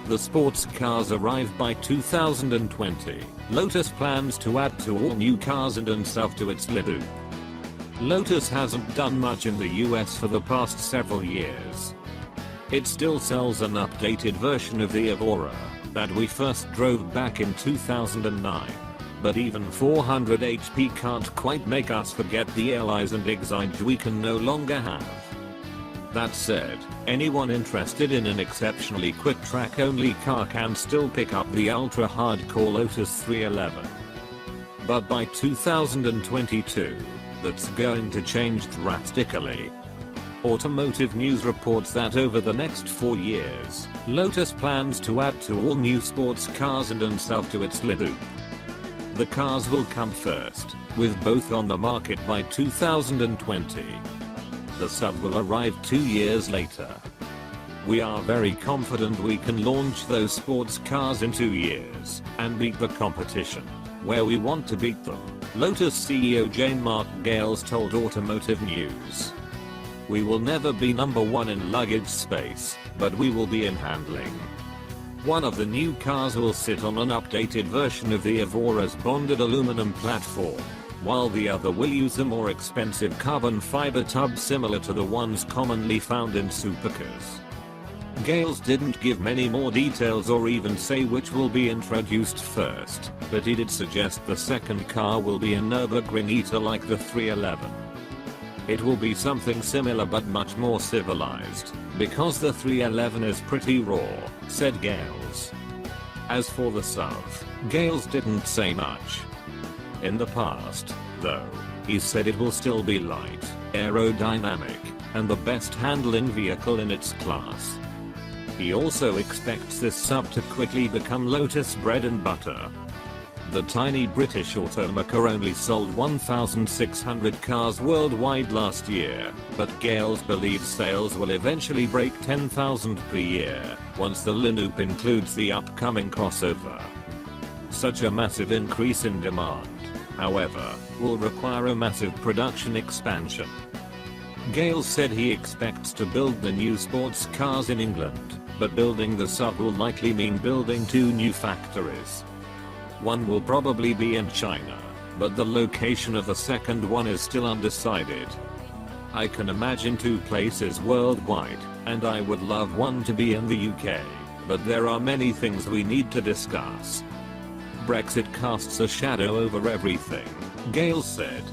The sports cars arrive by 2020. Lotus plans to add to all new cars and stuff to its lineup. Lotus hasn't done much in the US for the past several years. It still sells an updated version of the Evora that we first drove back in 2009. But even 400 HP can't quite make us forget the LIs and Exige we can no longer have. That said, anyone interested in an exceptionally quick track only car can still pick up the ultra hardcore Lotus 311. But by 2022, that's going to change drastically. Automotive News reports that over the next 4 years, Lotus plans to add to all new sports cars and stuff to its lineup. The cars will come first, with both on the market by 2020. The sub will arrive 2 years later. We are very confident we can launch those sports cars in 2 years and beat the competition where we want to beat them, Lotus CEO Jean-Marc Gales told Automotive News. We will never be number one in luggage space, but we will be in handling. One of the new cars will sit on an updated version of the Evora's bonded aluminum platform, while the other will use a more expensive carbon fiber tub similar to the ones commonly found in supercars. Gales didn't give many more details or even say which will be introduced first, but he did suggest the second car will be a Nürburgring eater like the 311. It will be something similar but much more civilized, because the 311 is pretty raw, said Gales. As for the sub, Gales didn't say much. In the past, though, he said it will still be light, aerodynamic, and the best handling vehicle in its class. He also expects this sub to quickly become Lotus bread and butter. The tiny British automaker only sold 1,600 cars worldwide last year, but Gales believes sales will eventually break 10,000 per year once the lineup includes the upcoming crossover. Such a massive increase in demand, however, will require a massive production expansion. Gales said he expects to build the new sports cars in England, but building the sub will likely mean building 2 new factories. One will probably be in China, but the location of the second one is still undecided. I can imagine 2 places worldwide, and I would love one to be in the UK, but there are many things we need to discuss. Brexit casts a shadow over everything, Gales said.